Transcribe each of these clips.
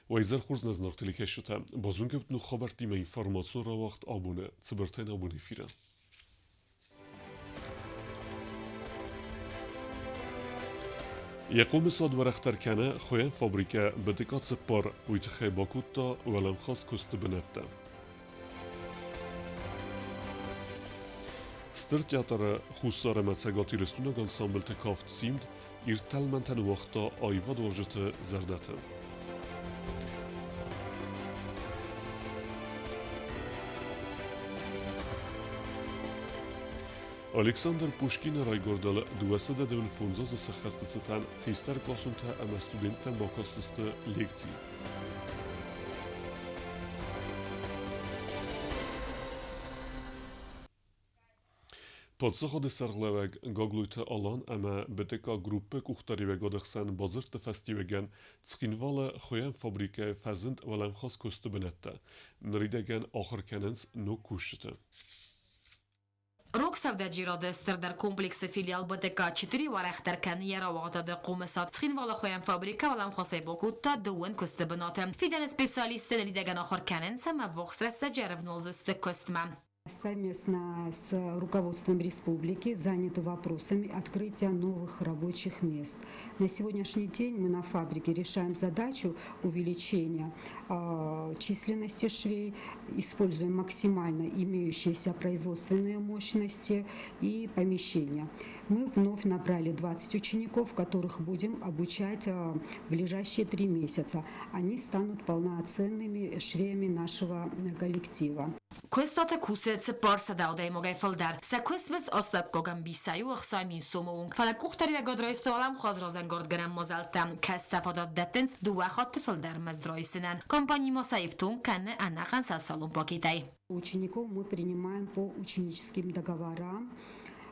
وإذا خرجنا زنقتلي كشتا بازونك بتنو خبرتي ما إنفورماسيون را وقت أبونه تبرتين أبونه فيرا يقوم صاد ورختر كان خوين فابريكا بدكات سبار ويتخي باكوتا ولم خاص كست بنتا ستر تياتر خصار متسقاتي رستونا انسامبل تكافت سيمد إرتل من تن وقتا آيوا دورجت زردتا Alexander Pushkin raygordal duasada devin funzaz sakhastasatan qistar klasunta ama studentan bakastasta lekcji. Podsakhod sargleveg gagluyta alan ama BTK gruppe kuxtariveg odaksan bazırta festivegen tskinvala khoyan fabrike fazint valam khas kostu benetta. Nridegen akhir kanens no kushta. Роксавда жиродестер дар комплекси филиал БТК 4 варахтаркан яравагда қумасат цхинвала хоям фабрика валам хосе бокутта дуэн костебноте фиден специалисты лидаган охор канен сама вохсреста джервнолзесте костма. Совместно с руководством республики заняты вопросами открытия новых рабочих мест. На сегодняшний день мы на фабрике решаем задачу увеличения численности швей, используем максимально имеющиеся производственные мощности и помещения. Мы вновь набрали 20 учеников, которых будем обучать в ближайшие 3 месяца. Они станут полноценными швеями нашего коллектива. Quest'ate kusetse parsa daudai mogai foldar. Se quest vest ostab gogam bisaju axsai min sumung. Fala kuchtari ve godroisto alam khazrozen gord garam mozaltam. Kestafadat detens dua khat foldar mezdroisinen. Компании Мосаевтун канне аннахан салсалун покитай. Учеников мы принимаем по ученическим договорам.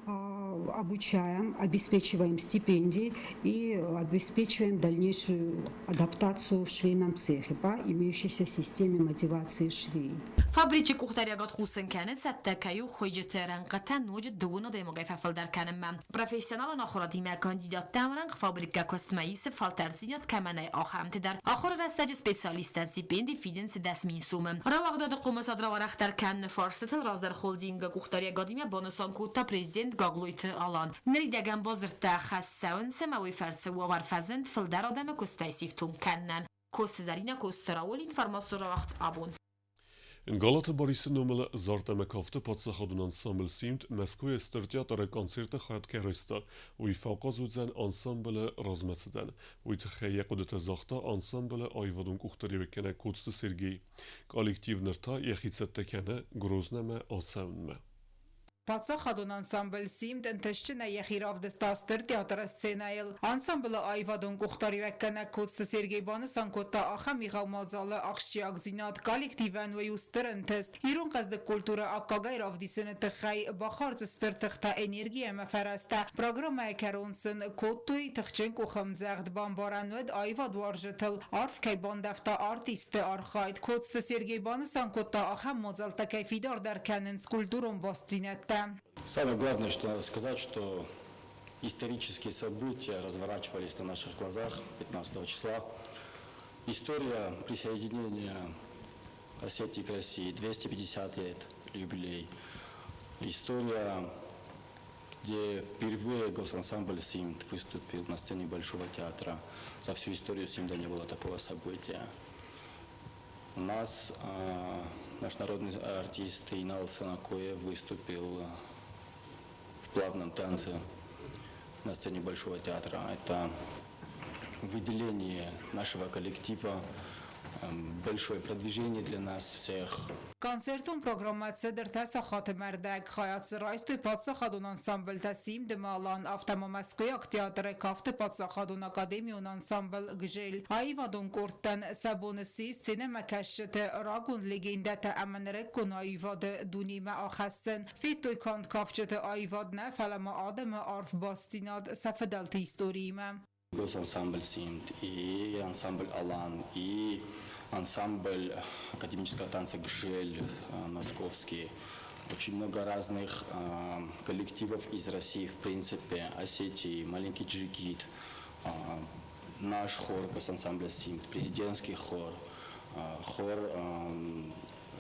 Обучаем, обеспечиваем стипендии и обеспечиваем дальнейшую адаптацию в швейном цехе по имеющейся системе мотивации швей. فابریچ کوختریگات خوسن کنه ستکیو خویج ترنقتا نوج دونا دیموگای ففل در کنم من پروفسیونال نخوردی کاندیدات تمرنگ فابریکا کستماییس فالترزینات کمنای آخرمت در آخر رستج سپیسیالیستن سیپندی فیدنس دسمین سومم را وقت داد قومساد را ورختر کن فارستل راز در خولدینگ کوختریگادی بانسان کوتا پرزیدنت گاگلویت آلان نریدگم بازرتا خاصون سماوی فرس و ورفزند فل در آدم کستایسیفتون کنن کوست زرینه کوستراول اینفرماسیون را وقت آبون In Galata Borisy numele zarteme kafte podsachodun ensemble simt Moskva störtiatare koncerta hayat kerista u ifaqazudzen ensemble razmetseden u itkheye qudete zaxta ensemble ayvadun kuxtari bekene kutste Sergey kollektivnerta yexitsettekene grozneme atsaunme Պատսախադուն անսամբլ սիմտ ընթեշչնա եխիրավ դստաստր տեատր սցենայել անսամբլը այվադուն կուխտարիվեկկնա կոստը Սերգեյբանը սանկոտա ախա միղավ մազալը աղշչի աղզինատ կալեկտիվան վեյու ստր ընթեստ իրուն qazdı kultura akkagayr avdisini tıxay baxarcı stır tıxta energiya məfərəstə proqramaya kəronsın kodtuy tıxçın kuxamzəğd bambaranved ayvad varjıtıl arf keyban dəfta artisti arxayt kodstı Sergeybanı sankotda axə mazalta keyfidar dərkənin kulturun bastinətdə. Самое главное, что надо сказать, что исторические события разворачивались на наших глазах 15 числа. История присоединения Осетии к России, 250 лет юбилей. История, где впервые госансамбль «Симт» выступил на сцене Большого театра. За всю историю «Симта» не было такого события. У нас наш народный артист Инал Санакоев выступил в плавном танце на сцене Большого театра. Это выделение нашего коллектива, большое продвижение для нас всех. Konsertun programmatse der tasa xatemerdek xayat zraystoy patsaxadun ansambl tasim demalan avtama Moskvayak teatre kafte patsaxadun akademiyon ansambl gjel ayvadun kortan sabonisi sinema kaşete ragun legendete amenrek kun ayvad dunime axassen fitoy kant kafçete ayvad ne falama adem arf bastinad safedalti istorime. Госансамбль «Симт» и ансамбль «Алан», и ансамбль академического танца «Гжель» московский. Очень много разных коллективов из России, в принципе, Осетии, маленький джигит, наш хор госансамбля «Симт», президентский хор, хор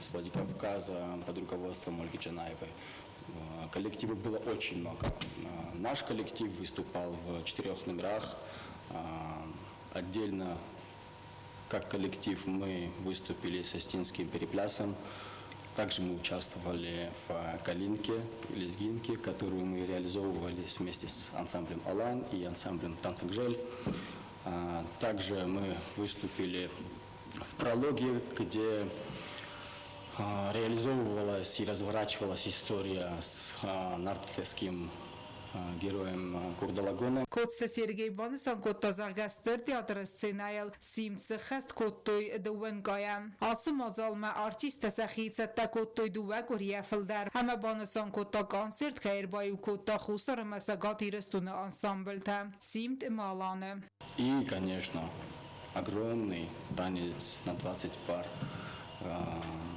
с Владикавказа под руководством Ольги Джанаевой. Коллективов было очень много. Наш коллектив выступал в 4 номерах. Отдельно, как коллектив, мы выступили с Остинским переплясом. Также мы участвовали в «Калинке», лезгинке, которую мы реализовывали вместе с ансамблем «Алан» и ансамблем «Танцакжель». Также мы выступили в прологе, где реализовывалась и разворачивалась история с нартовским героем Курдалагона. Կոստը Սերգեյ Բանեսան կոտազարգաստր տեատրը սցենայել սիմցը խեստ կոտոյ դուեն կայամ։ Ասում ազալմա արտիստը սախիցը տա կոտոյ դուվա կորիա ֆլդար։ Համա Բանեսան կոտա կոնցերտ կայրբայու կոտա խուսարը մասագատ իրստունը ансамбль-та Симт Маланы. И, конечно, огромный танец на 20 пар.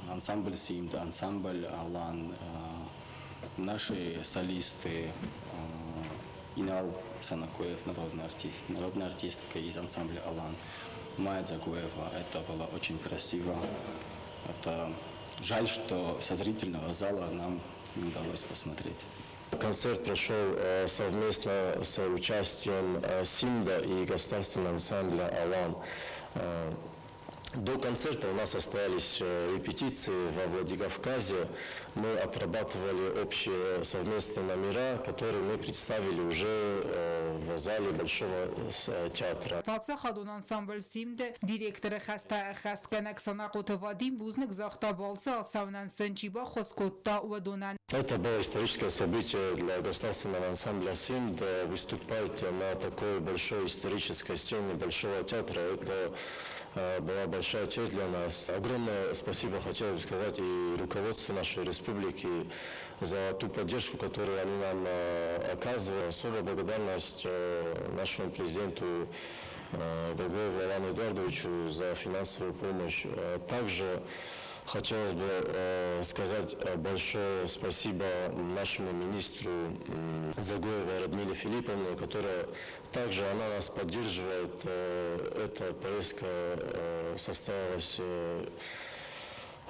Ансамбль «Симт», ансамбль «Алан», наши солисты, Инал Санакоев, народная артистка из ансамбля «Алан», Майя Дзагоева. Это было очень красиво. Это жаль, что со зрительного зала нам не удалось посмотреть. Концерт прошел совместно с участием СИМДа и государственного ансамбля «Алан». До концерта у нас состоялись репетиции во Владикавказе. Мы отрабатывали общие совместные номера, которые мы представили уже в зале Большого театра. Բացախադուն ансամբլ Սիմդը դիրեկտորը խաստ կնակ սանակոթը վադին բուզնկ զախտա բալցը ասավնան սնչիբա խոսկոտտա ուդունան. Это было историческое событие для государственного ансамбля «Симд». Выступать на такой большой исторической сцене Большого театра – это была большая честь для нас. Огромное спасибо хотел бы сказать и руководству нашей республики за ту поддержку, которую они нам оказывают. Особая благодарность нашему президенту Григорию Ивану Эдуардовичу за финансовую помощь. Также хотелось бы сказать большое спасибо нашему министру Дзагоевой Радмиле Филипповне, которая также она нас поддерживает. Эта поездка состоялась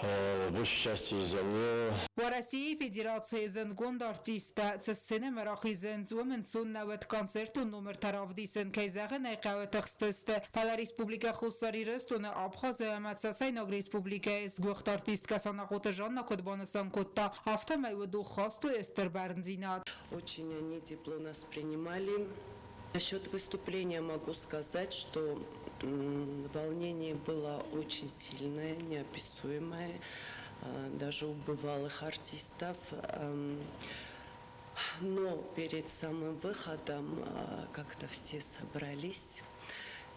в большей части из-за нее. России Федерации Зенгонд артиста цесцене мрахи зензумен суннавет концерту номер таравдисен кайзаган айқаватахстесте пала республика хусари рестуна Абхазия Мацасайног республика из гухт артистка санакота Жанна Кодбанасан Котта автомайвуду хасту Эстер Барнзинат. Очень они тепло нас принимали. Насчет выступления могу сказать, что волнение было очень сильное, неописуемое, даже у бывалых артистов. Но перед самым выходом как-то все собрались,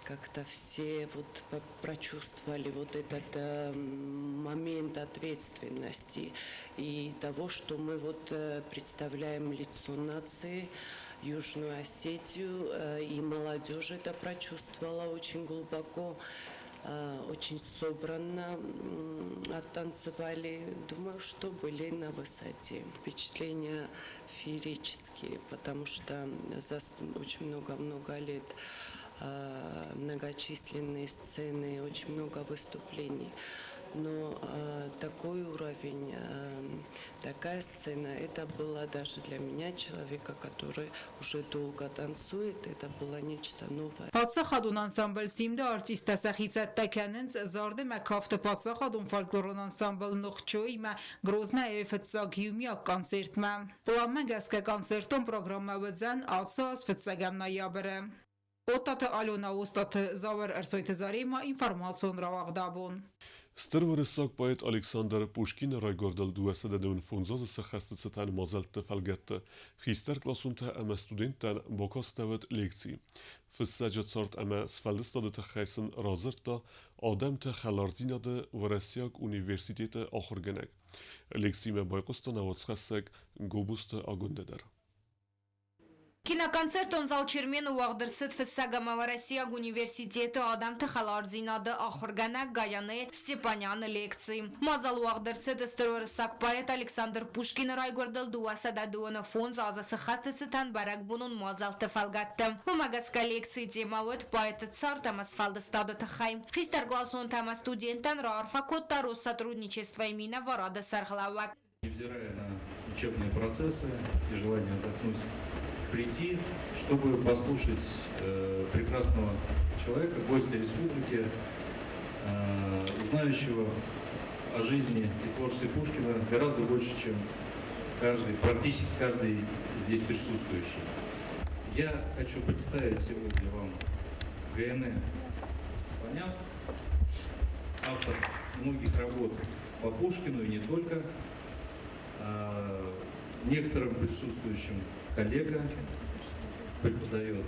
как-то все вот прочувствовали вот этот момент ответственности и того, что мы вот представляем лицо нации, Южную Осетию, и молодежь это прочувствовала очень глубоко, очень собранно оттанцевали. Думаю, что были на высоте. Впечатления феерические, потому что за очень много лет многочисленные сцены, очень много выступлений. Но такой уровень, такая сцена, это было даже для меня, человека, который уже долго танцует, это было нечто новое. Պատսախադուն անսամբլ Սիմդը արտիստը սախիցը տականենց զարդը մակավտը պատսախադուն ֆոլկլորոն անսամբլ նողչոյ մա գրոզնա էֆծագյումյա կոնցերտ մա պլամը գասկա կոնցերտոն պրոգրամը վձան ացոս ֆծագամ նոյաբրը Օտատը Ալոնա ոստատը զավեր արսոյթը զարիմա ինֆորմացիոն ռավաղդաբուն Stërvërësak poet Aleksandr Pushkin rajgordel duese de un funzose se hesteceten mazelt felgette. Hister klassunte eme studenten bokastevet lekci. Fıssaca sart eme sfeldestadı te heysen razırta adem te xelardinadı vresyak üniversitete ahırgenek. Lekci me bayqısta navatsxesek gobuste agundeder. Киноконцерт зал чермен уагдырцыт фиссагама Россия университеты адам тахалар зинады ахыргана Гаяны Степаняны лекции. Мазал уагдырцыт историсак поэт Александр Пушкин райгордал дуасада дуана фон зазасы хастыцытан барак бунун мазал тефалгатты. Умагаска лекции темавыт поэт цар тамас фалдыстады тахай. Хистер гласон тама студентан рарфа коттару сотрудничества имена ворада сархлавак. Невзирая на учебные процессы и желание отдохнуть, прийти, чтобы послушать прекрасного человека, гостя республики, знающего о жизни и творчестве Пушкина гораздо больше, чем практически каждый здесь присутствующий. Я хочу представить сегодня вам ГН Степанян, автор многих работ по Пушкину и не только, некоторым присутствующим коллега, преподает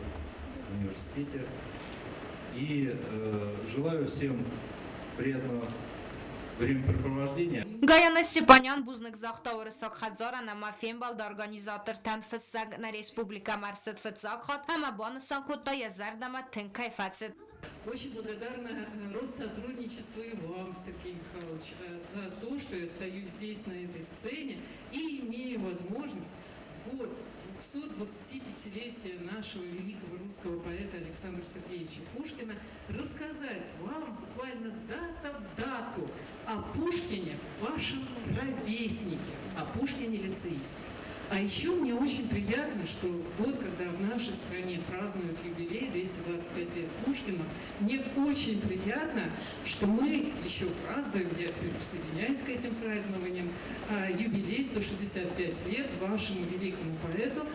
в университете. И желаю всем приятного времяпрепровождения. Гаяна Степанян бузник захтавр сакхадзара на мафембал да организатор танфсаг на республика Марсет Фецакхат, ама бонусан кутта язардама тенкайфацет. Очень благодарна Россотрудничеству и вам, Сергей Михайлович, за то, что я стою здесь, на этой сцене, и имею возможность в год 225-летия нашего великого русского поэта Александра Сергеевича Пушкина рассказать вам буквально дата в дату о Пушкине, вашем ровеснике, о Пушкине-лицеисте. А еще мне очень приятно, что в год, когда в нашей стране празднуют юбилей, 225 лет Пушкина, мне очень приятно, что мы еще празднуем, я теперь присоединяюсь к этим празднованиям, юбилей 165 лет вашему великому поэту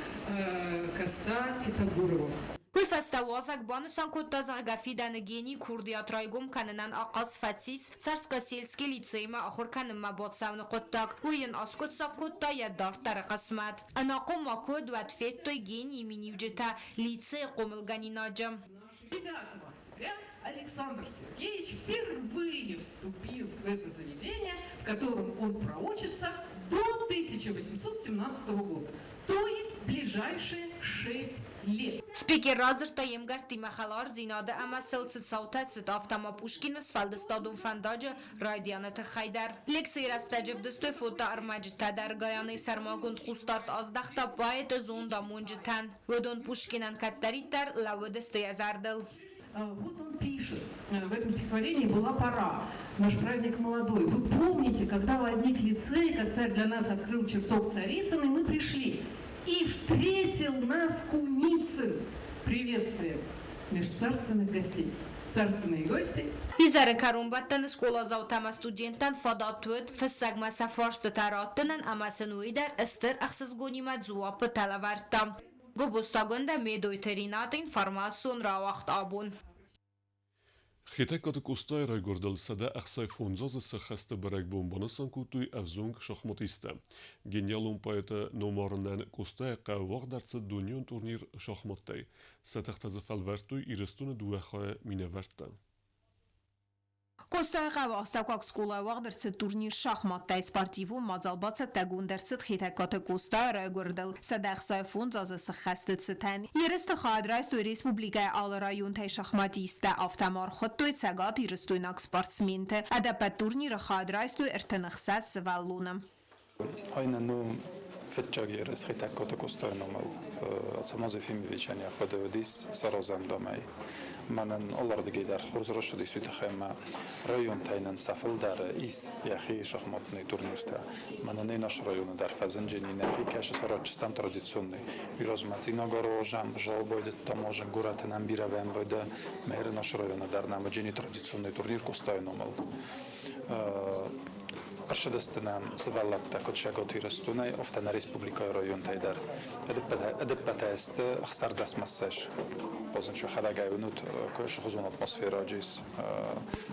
Коста Китагурову. Куйфастawazak банусан кутта заргафидан гени курдият райгум канынан ақас фатсис царско-сельский лицейма ахур каныма ботсавны куттак уин аскутсак кутта яддар тарақасмат анақум макуд ватфеттой гени минивджита лицей қумылганинаджам. 9 октября Александр Сергеевич впервые вступил в это заведение, в котором он проучится до 1817 года, то есть ближайшие 6 лет. Спикер Разер Таемгар Тимахалар Зинада Ама Селцит Саутацит Автома Пушкина Сфалдестадум Фандаджа Радианата Хайдар. Лекции растаджев достой фото Армаджита Даргаяны Сармагунд Хустарт Аздахта Поэта Зунда Мунджитан. Водон Пушкинан Каттаритар Лаводесте Язардел. Вот он пишет, в этом стихотворении была пора, наш праздник молодой. Вы помните, когда возник лицей, как царь для нас открыл чертог Царицыной, мы пришли. И встретил нас Куницын. Приветствие межцарственных гостей. Царственные гости. Изары Карумбаттан школа заутама студентан фадатует фессагма сафарсты тараттынан амасынуидар эстер ахсызгонима зуапы талавартам. Губустагонда медойтеринат информацион равахт абун. Хитекат кустай райгордал сада ахсай фунзоз сахаста барак бомбанасан кутуй авзунг шахматиста. Гениалум поэта номарнан кустай қаввағдарцы дунион турнир шахматтай. Сатахтазы фалвартуй ирестуны дуахая минаварта. Կոստայի խավաստակակ սկոլայվաղ դրցը տուրնիր շախմատտայ սպարտիվում մածալբացը տագուն դրցըտ խիտակատը կոստայ ռայգորդել սադախսայ ֆուն զազըսը խաստը ցտեն երստը խադրայս դու ռեսպուբլիկայ ալրայուն թայ շախմատիստը ավտամար խոտոյ ցագատ իրստույնակ սպարտսմինտը ադապա տուրնիրը խադրայս դու երտնխսաս սվալունը Այնանու Fetchag yeres xitaqota kostoynomal Atsamaz Efimовичani Ходовдис Сарозамдамай Манан оларды гейдар хурзрошды сүйтэхэма район тайнан сафылдар ис яхи шахматный турнирта Манан наш район дар фазанжени нахи каши сарачстан традиционный Юразматина горожам жалбойды таможен гуратынан биравен бойда мэр наш район дар намаджени традиционный турнир костоynomal Аршадастынан саваллатта котшагот ирастунай офтана республика район тайдар эдеппатаст хсардасмассаш Qozunç xalaqayunut koş xuzun atmosfera jis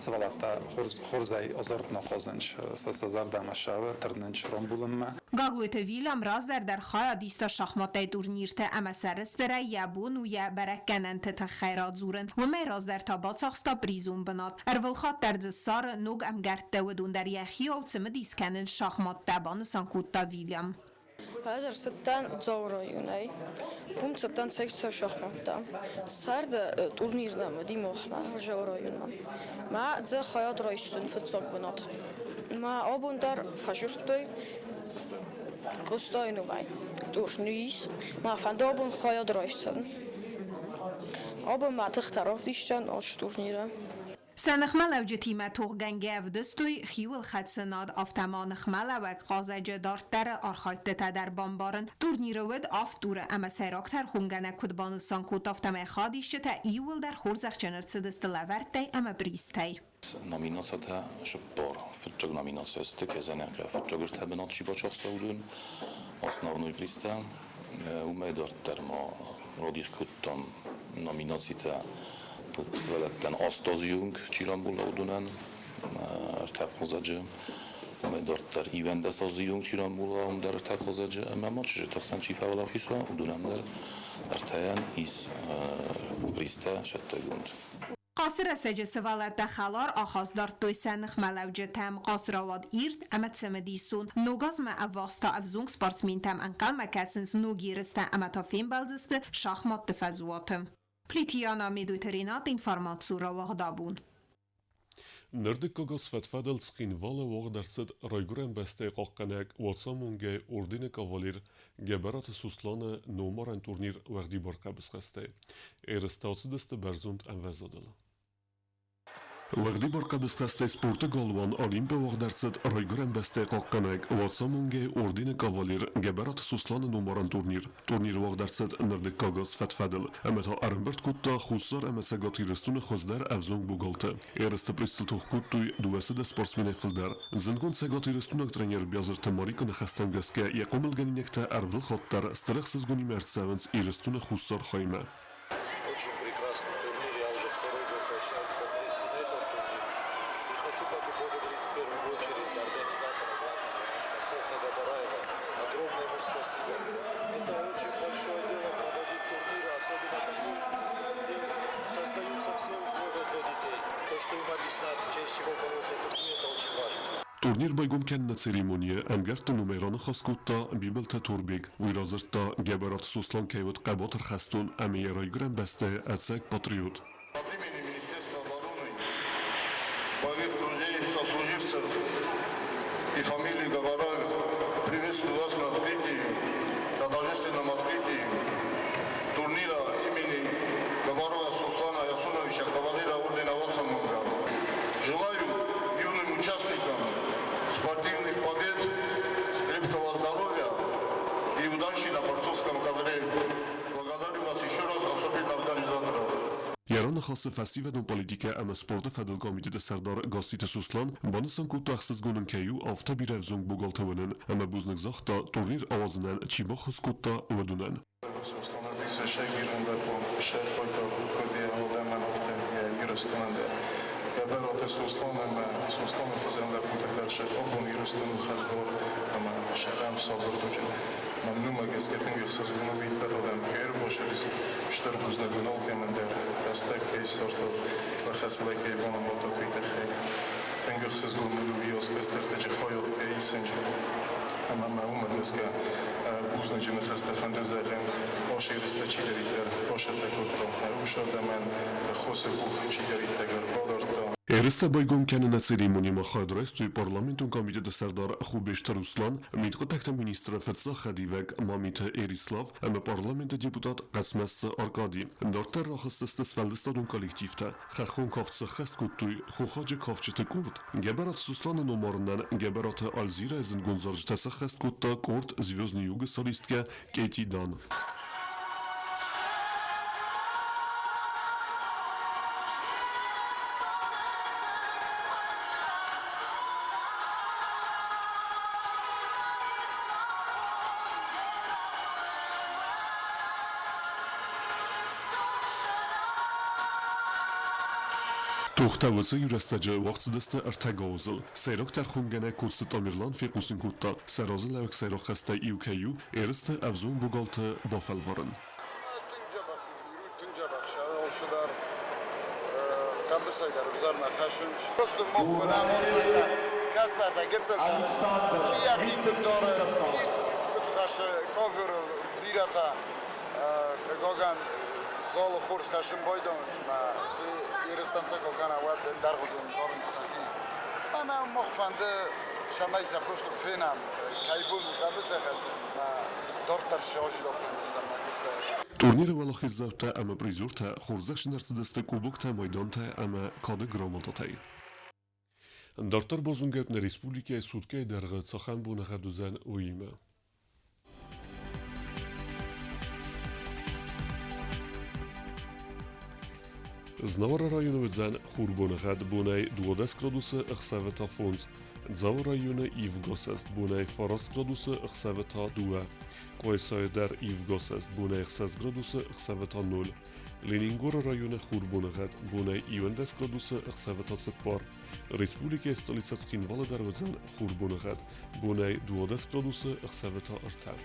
саваллатта xurзай azartna qozunç sazardamaşava tırnınç rombulunma Գագույթը Վիլամ ռազդար դար խայա դիստա շախմատայ տուրնիրտը ամասարստրա յաբուն ու յաբարականան թթ խայրածուրն ու մեր ռազդար տաբացախստա պրիզում բնատ արվլխատ դարձ սարը նոգ ամգարտը ու դունդար յախի օծմը դիսկանն շախմատ տաբանը սանկուտա Վիլամ Bazar sattan zorayunay. Sattan sektor şahmatda. Sarda turnirda mı moxna zorayunma. Ma za hayat raiştun futsal bunat. Ma abundar fajurtoy Kostoinuvay. Turnus. Ma fandabun hayat raiştun. Aber ma taraf dişten aç turnira. سنخمل او جتیمه توغ گنگه و دستوی خیول خد سناد آفتما نخمل و قازجه دارتر آرخایت تا در بامبارن تورنیر ود آفت دوره اما سیراکتر خونگنه کدبانستان کود آفتما خادیشه تا ایول در خورزخ جنرد سدست لورتی اما بریستی. Nominația шпор, футчаг номинация стык, занятия футчаг иртабенат шибачах саудун, основной приста, умедор термо родих куттан номинацията Sveletten asztazjunk csirambullaudunan, ertákozadzse, umedortar ivendes azjunk csirambulla, ertákozadzse, ema macsizse taksan csifával afisza, udunander, ertájan is prista settegund. قاصر سجه سوالت دخلار آخاز دارد توی سنخ ملوجه تم قاصر آواد ایرد اما تسمدیسون نوگاز ما اواستا افزونگ سپارتسمین تم انقل مکسنس نوگیرسته اما تا فیم بلزسته شاخمات دفزواتم. Plitiana medujterinat informatsura wagdabun. Nerdikogos fetfedel skin vala wagdarsid rajguren beste qaqanek watsamunge ordine kavalir geberat suslane nomaran turnir wagdi barqa bisqaste. Erestats berzund envezadel. وقتی برکه بسخسته پرتغالوان آلیم به وقت درصد رایگرن بسته قاقنگ واتسامونگه اردین کاوالیر گبرات سوسلان نومارن تورنیر وقت درصد نردک کاغاز فتفدل اما تا ارنبرت کتا خوصار اما سگاتی رستون خوزدر افزونگ بوگالته ایرست پریستل توخ کتوی دوسد سپورتسمین فلدر زنگون سگاتی رستونک ترینیر بیازر تماری کنه خستم گسکه یکمل گنینکته ارول خاطر استرخ سزگونی مرد سونس ایرستون خوصار خایمه Турнир байгум кен на церемония амгарт нумерон хаскутта бибелта турбиг виразерта геберат суслан кевот қаботр хастун ами райгрен басте ацак патриот. От имени Министерства обороны, моих друзей, сослуживцев и фамилии Габараев приветствую вас на открытии, на торжественном открытии турнира имени Габарова Суслана Ясуновича, кавалера ордена Ватсамунга. Желаю юным участникам спортивных побед, крепкого здоровья и удачи на борцовском ковре. Благодарю вас еще раз, особенно организаторов. Ярон خاص فستیوال پلیتیک ام سپورت فدرال کمیته سردار گاستیت سوسلان بانسان کو تخصص گونن کیو آفتا بیرفزونگ بوگالتونن اما بوزنگ زاختا تورنیر آوازنن چی با خسکوتا ودونن. برات سوسلان فزنده متفرشت آبون یرستون خلقار اما شرم صابر دوجه ممنون مگس که تنگی خصوص گونه بید برادم خیر باشه بیشتر بزنه گناه که من در دسته که سارتا و خسله که بانم باتا پیت خیر تنگی خصوص گونه بیاس بستر تجه خایات ای سنجه اما ممنون مگس که بزنه جمع خسته فنده زغن باشه یرسته چی دارید در باشه تکوتا اوشارده من خوص بوخ چی دارید تگر بادارتا Ereste baygum kene na ceremonie ma khadres tu parlamentun komitete serdar Xubeşte Ruslan mit kontakta ministra Fetsa Khadivek Mamit Erislav ama parlamente deputat Qasmast Arkadi dorter rakhstest sfeldestadun kollektivte khakhon kofts khast kutuy khokhaj kofchete kurd geberat Suslan nomarından geberat Alzira izin gunzarjte khast kutta kurd Звездный юг solistke Katie Dan. Тухтавцы юрастаджа вaqtsidasta artagozl. Seyrok der khungene kutste Tamirlan fiqusin kutta. Sarazl avk seyrok khasta UKU erste avzun bugalte bafalvaran. Kabısaylar üzerine taşın. Dostum muhtemelen kaslarda gitsin. Ki yakın doğru. Ki kutu taş کافر بیرتا کگان زال خورش تشم بایدم ما ایرستانچه کگان واد درخوزون دارم سخی من مخفنده شمای سپروست فینم کایبون خبسه خشم ما دکتر شاهی دکتر نیستم Турнир валахи завта ама призурта хурзаш нарцедесте кубокта майдонта ама каде грамотатай. Дартар бозунгеп на республике суткай дарга цахан бунаха дузан уима. Знавара району дзан хурбунахад бунай 20 градуса ахсавета фунц. Дзав району ивгосест бунай фараст градуса ахсавета дуа. Qo'ysay dar ivgosest bunay 6 gradusa xsaveta 0. Leningor rayoni Xurbonagat bunay 20 gradusa xsaveta 4. Respublika stolica Tskhinvala darvazan Xurbonagat bunay 20 gradusa xsaveta 4.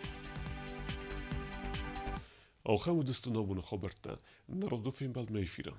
Alxam udestana buna xabarta. Narodofim bald meyfira.